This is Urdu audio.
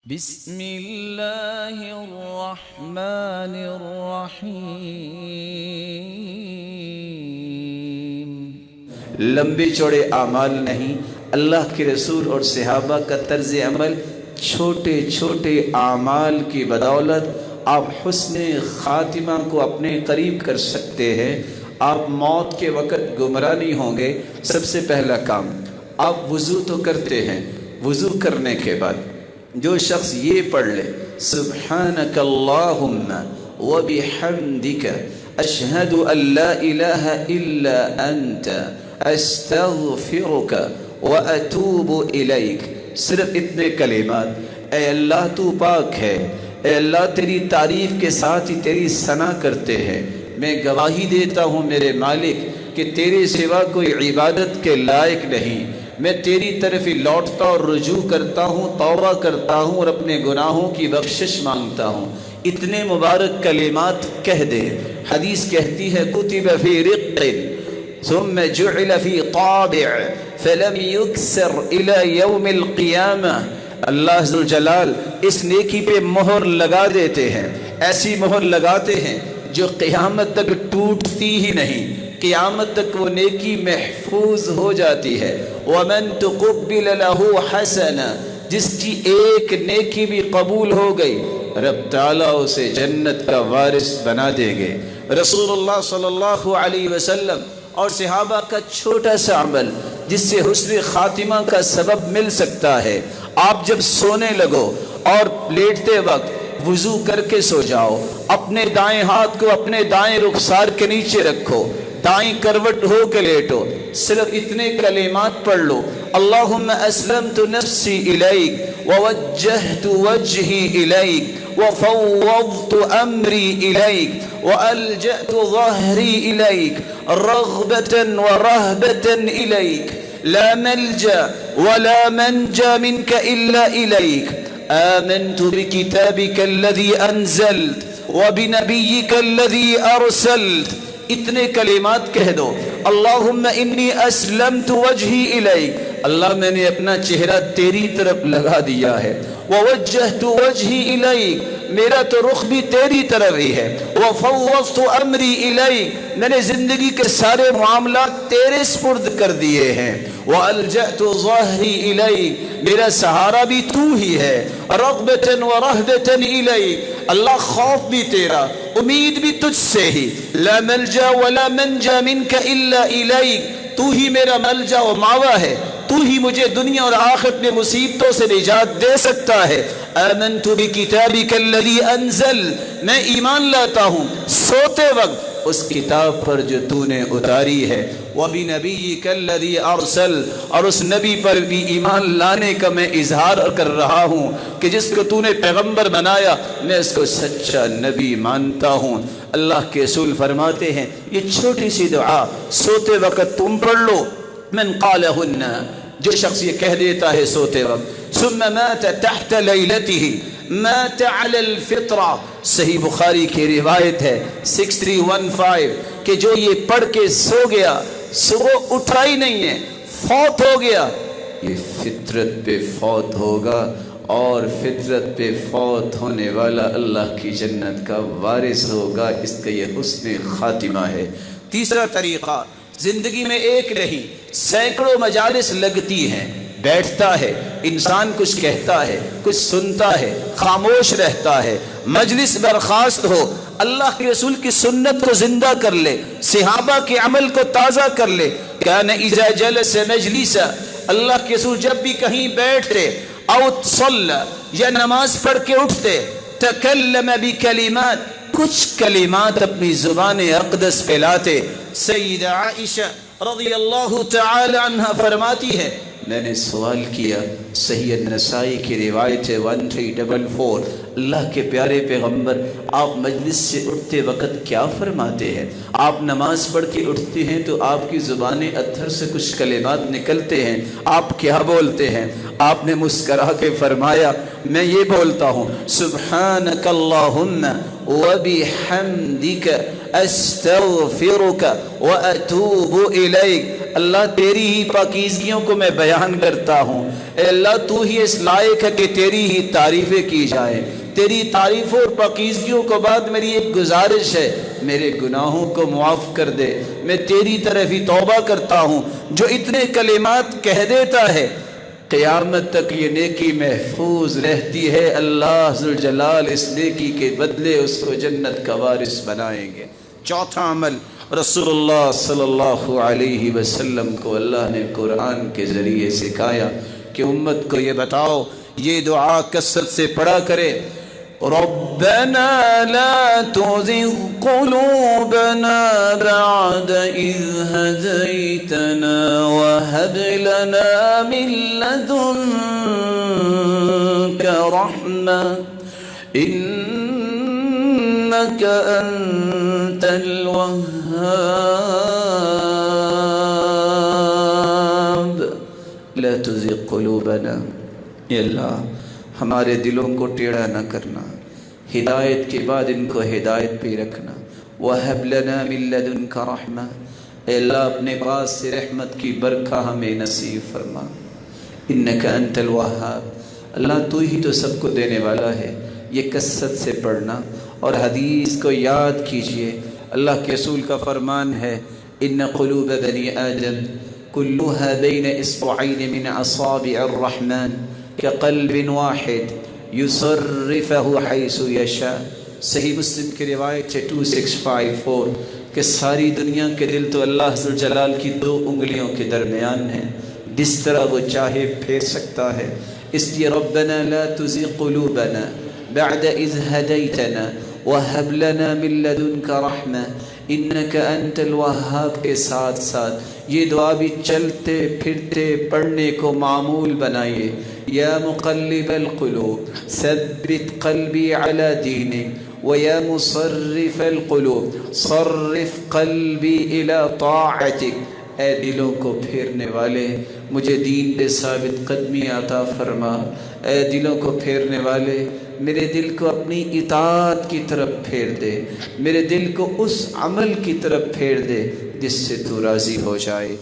بسم اللہ الرحمن الرحیم۔ لمبے چوڑے اعمال نہیں، اللہ کے رسول اور صحابہ کا طرز عمل چھوٹے چھوٹے اعمال کی بدولت آپ حسن خاتمہ کو اپنے قریب کر سکتے ہیں۔ آپ موت کے وقت گمراہ نہیں ہوں گے۔ سب سے پہلا کام، آپ وضو تو کرتے ہیں، وضو کرنے کے بعد جو شخص یہ پڑھ لے سبحانک اللہم وبحمدک اشہد ان لا الہ الا انت استغفرک واتوب الیک، صرف اتنے کلمات، اے اللہ تو پاک ہے، اے اللہ تیری تعریف کے ساتھ ہی تیری ثنا کرتے ہیں، میں گواہی دیتا ہوں میرے مالک کہ تیرے سوا کوئی عبادت کے لائق نہیں، میں تیری طرف ہی لوٹتا اور رجوع کرتا ہوں، توبہ کرتا ہوں اور اپنے گناہوں کی بخشش مانگتا ہوں۔ اتنے مبارک کلمات کہہ دے۔ حدیث کہتی ہے کتب فی رق ثم جعل فی طابع فلم یکسر الى یوم القیامہ، اللہ عز و جلال اس نیکی پہ مہر لگا دیتے ہیں، ایسی مہر لگاتے ہیں جو قیامت تک ٹوٹتی ہی نہیں، قیامت تک وہ نیکی محفوظ ہو جاتی ہے۔ وَمَن تُقُبِّلَ لَهُ حَسَنًا، جس کی ایک نیکی بھی قبول ہو گئی رب تعالیٰ اسے جنت کا وارث بنا دیں گے۔ رسول اللہ صلی اللہ علیہ وسلم اور صحابہ کا چھوٹا سا عمل جس سے حسن خاتمہ کا سبب مل سکتا ہے۔ آپ جب سونے لگو اور لیٹتے وقت وضو کر کے سو جاؤ، اپنے دائیں ہاتھ کو اپنے دائیں رخسار کے نیچے رکھو، دائیں کروٹ ہو کے لیٹو، صرف اتنے کلمات پڑھ لو، اللہم اسلمت نفسی الیک ووجہت وجہی الیک وفوضت امری الیک والجأت ظہری الیک رغبتا ورہبتا الیک لا ملجا ولا منجا منک الا الیک آمنت بکتابک الذی انزلت وبنبیک الذی ارسلت۔ اتنے کلمات کہہ دو، اللہم انی اسلمت وجہی الیک، اللہ میں نے اپنا چہرہ تیری طرف لگا دیا ہے، ووجہت وجہی الیک، میرا تو رخ بھی تیری طرف ہی ہے، وفوضت امری الیک، میں نے زندگی کے سارے معاملات تیرے سپرد کر دیے ہیں، والجأت ظہری الیک، میرا سہارا بھی تو ہی ہے، رغبتا ورہبتا الیک، اللہ خوف بھی تیرا، امید بھی تجھ سے ہی، لا ملجا ولا منجا منک الا الیک، تو ہی میرا ملجا و ماوا ہے، تو ہی مجھے دنیا اور آخرت میں مصیبتوں سے نجات دے سکتا ہے۔ آمنت بکتابک الذی انزل، میں ایمان لاتا ہوں سوتے وقت اس کتاب پر جو تو نے اتاری ہے، وَبِنَبِيِّكَ الَّذِي أَرْسَلْ، اور اس نبی پر بھی ایمان لانے کا میں اظہار کر رہا ہوں کہ جس کو تو نے پیغمبر بنایا میں اس کو سچا نبی مانتا ہوں۔ اللہ کے رسول فرماتے ہیں یہ چھوٹی سی دعا سوتے وقت تم پڑھ لو، من قالہن، جو شخص یہ کہہ دیتا ہے سوتے وقت، ثم مات تحت لیلته مات علی الفطرہ، صحیح بخاری کی روایت ہے 6315 کہ جو یہ پڑھ کے سو گیا، صبح اٹھا ہی نہیں ہے، فوت ہو گیا، یہ فطرت پہ فوت ہوگا، اور فطرت پہ فوت ہونے والا اللہ کی جنت کا وارث ہوگا۔ اس کا یہ حسن خاتمہ ہے۔ تیسرا طریقہ، زندگی میں ایک نہیں سینکڑوں مجالس لگتی ہیں، بیٹھتا ہے انسان، کچھ کہتا ہے، کچھ سنتا ہے، خاموش رہتا ہے، مجلس برخاست ہو، اللہ کے رسول کی سنت کو زندہ کر لے، صحابہ کے عمل کو تازہ کر لے۔ کان اذا جلس مجلسا، اللہ کے رسول جب بھی کہیں بیٹھتے، او صلی، یا نماز پڑھ کے اٹھتے، تکلم بکلمات، کچھ کلمات اپنی زبان اقدس پہ لاتے۔ سیدہ عائشہ رضی اللہ تعالی عنہ فرماتی ہے میں نے سوال کیا، صحیح نسائی کی روایت ہے 1344، اللہ کے پیارے پیغمبر آپ مجلس سے اٹھتے وقت کیا فرماتے ہیں؟ آپ نماز پڑھ کے اٹھتے ہیں تو آپ کی زبان اتھر سے کچھ کلمات نکلتے ہیں، آپ کیا بولتے ہیں؟ آپ نے مسکرا کے فرمایا میں یہ بولتا ہوں سبحانک اللہم وبحمدک استغفرک واتوب الیک، اللہ تیری ہی پاکیزگیوں کو میں بیان کرتا ہوں، اے اللہ اللہ تو ہی اس لائق ہے کہ تیری ہی تعریفیں کی جائیں. تیری تعریفوں اور پاکیزگیوں کو بعد میری ایک گزارش ہے، میرے گناہوں کو معاف کر دے. میں تیری طرف ہی توبہ کرتا ہوں. جو اتنے کلمات کہہ دیتا ہے قیامت تک یہ نیکی محفوظ رہتی ہے. اللہ ذوالجلال اس نیکی کے بدلے اس کو جنت کا وارث بنائیں گے. چوتھا عمل، رسول اللہ صلی اللہ علیہ وسلم کو اللہ نے قرآن کے ذریعے سکھایا کہ امت کو یہ بتاؤ، یہ دعا کثرت سے پڑھا کرے. ربنا لا تزغ قلوبنا بعد إذ هديتنا وهب لنا من لدنك رحمة إنك أنت الوهاب. لا تزغ قلوبنا، اے اللہ ہمارے دلوں کو ٹیڑھا نہ کرنا، ہدایت کے بعد ان کو ہدایت پہ رکھنا. وَهَبْ لَنَا مِن لَّدُنْكَ رَحْمَةً، اے اللہ اپنے پاس سے رحمت کی برکھا ہمیں نصیب فرما. إِنَّكَ أَنْتَ الْوَهَّابُ، اللہ تو ہی تو سب کو دینے والا ہے. یہ کثرت سے پڑھنا اور حدیث کو یاد کیجئے. اللہ کے رسول کا فرمان ہے إِنَّ قُلُوبَ بَنِي آدَمَ كُلُّهَا بَيْنَ إِصْبَعَيْنِ مِنْ أَصَابِعِ الرَّحْمَنِ كقلب واحد يصرفه حيث يشاء. صحیح مسلم کی روایت ہے 2654 کہ ساری دنیا کے دل تو اللہ ذوالجلال کی 2 انگلیوں کے درمیان ہیں، جس طرح وہ چاہے پھیر سکتا ہے. اس لیے ربنا لا تزغ قلوبنا بعد إذ هديتنا وهب لنا من لدنك رحمة إنك أنت الوهاب کے ساتھ ساتھ یہ دعا بھی چلتے پھرتے پڑھنے کو معمول بنائیے. یا مقلب القلوب ثبت قلبی علی دینک ویا مصرف القلوب صرف قلبی الی طاعتک. اے دلوں کو پھیرنے والے مجھے دین پہ ثابت قدمی عطا فرما. اے دلوں کو پھیرنے والے میرے دل کو اپنی اطاعت کی طرف پھیر دے. میرے دل کو اس عمل کی طرف پھیر دے جس سے تو راضی ہو جائے.